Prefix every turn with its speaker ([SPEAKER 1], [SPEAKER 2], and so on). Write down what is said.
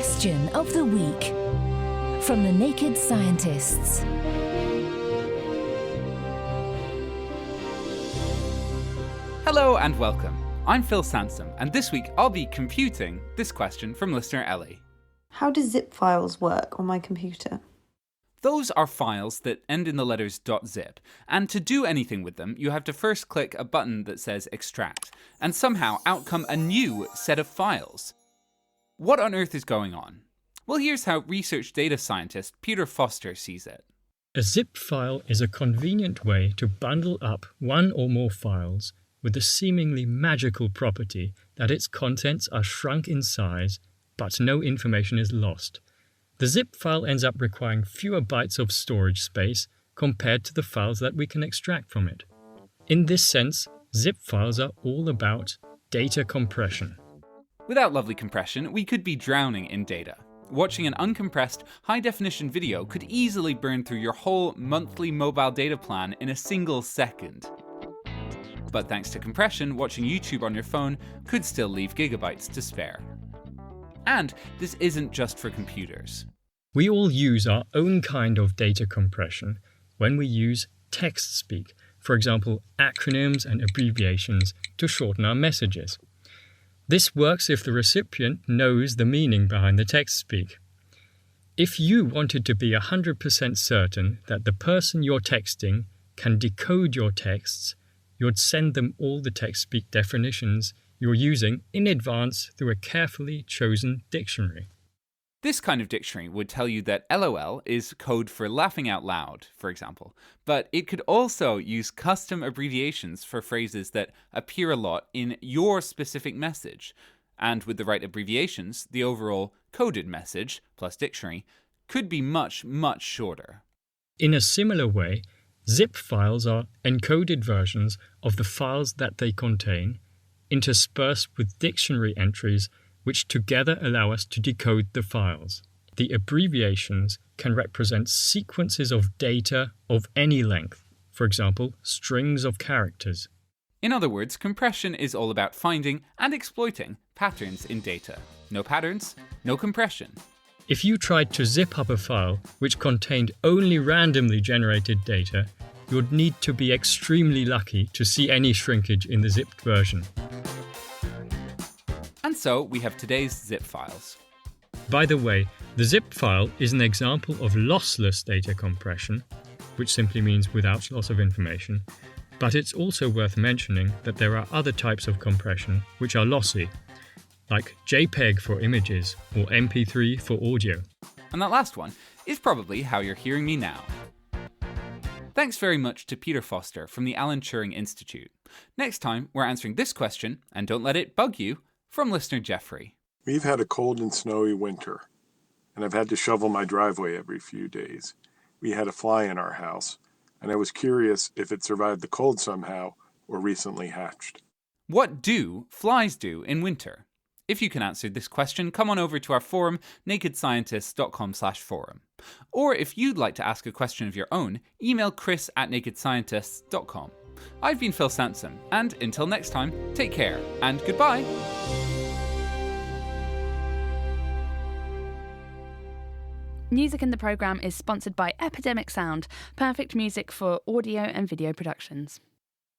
[SPEAKER 1] Question of the week from the Naked Scientists.
[SPEAKER 2] Hello and welcome. I'm Phil Sansom, and this week I'll be computing this question from listener Ellie.
[SPEAKER 3] How do zip files work on my computer?
[SPEAKER 2] Those are files that end in the letters .zip, and to do anything with them, you have to first click a button that says extract, and somehow out come a new set of files. What on earth is going on? Well, here's how research data scientist Peter Foster sees it.
[SPEAKER 4] A zip file is a convenient way to bundle up one or more files with the seemingly magical property that its contents are shrunk in size, but no information is lost. The zip file ends up requiring fewer bytes of storage space compared to the files that we can extract from it. In this sense, zip files are all about data compression.
[SPEAKER 2] Without lovely compression, we could be drowning in data. Watching an uncompressed, high-definition video could easily burn through your whole monthly mobile data plan in a single second. But thanks to compression, watching YouTube on your phone could still leave gigabytes to spare. And this isn't just for computers.
[SPEAKER 4] We all use our own kind of data compression when we use text speak, for example, acronyms and abbreviations to shorten our messages. This works if the recipient knows the meaning behind the text speak. If you wanted to be 100% certain that the person you're texting can decode your texts, you'd send them all the text speak definitions you're using in advance through a carefully chosen dictionary.
[SPEAKER 2] This kind of dictionary would tell you that LOL is code for laughing out loud, for example, but it could also use custom abbreviations for phrases that appear a lot in your specific message. And with the right abbreviations, the overall coded message, plus dictionary, could be much, much shorter.
[SPEAKER 4] In a similar way, zip files are encoded versions of the files that they contain, interspersed with dictionary entries which together allow us to decode the files. The abbreviations can represent sequences of data of any length, for example, strings of characters.
[SPEAKER 2] In other words, compression is all about finding and exploiting patterns in data. No patterns, no compression.
[SPEAKER 4] If you tried to zip up a file which contained only randomly generated data, you'd need to be extremely lucky to see any shrinkage in the zipped version.
[SPEAKER 2] And so we have today's zip files.
[SPEAKER 4] By the way, the zip file is an example of lossless data compression, which simply means without loss of information, but it's also worth mentioning that there are other types of compression which are lossy, like JPEG for images or MP3 for audio.
[SPEAKER 2] And that last one is probably how you're hearing me now. Thanks very much to Peter Foster from the Alan Turing Institute. Next time, we're answering this question, and don't let it bug you, from listener Jeffrey.
[SPEAKER 5] We've had a cold and snowy winter, and I've had to shovel my driveway every few days. We had a fly in our house, and I was curious if it survived the cold somehow or recently hatched.
[SPEAKER 2] What do flies do in winter? If you can answer this question, come on over to our forum, nakedscientists.com/forum. Or if you'd like to ask a question of your own, email chris@nakedscientists.com. I've been Phil Sansom, and until next time, take care and goodbye.
[SPEAKER 6] Music in the programme is sponsored by Epidemic Sound, perfect music for audio and video productions.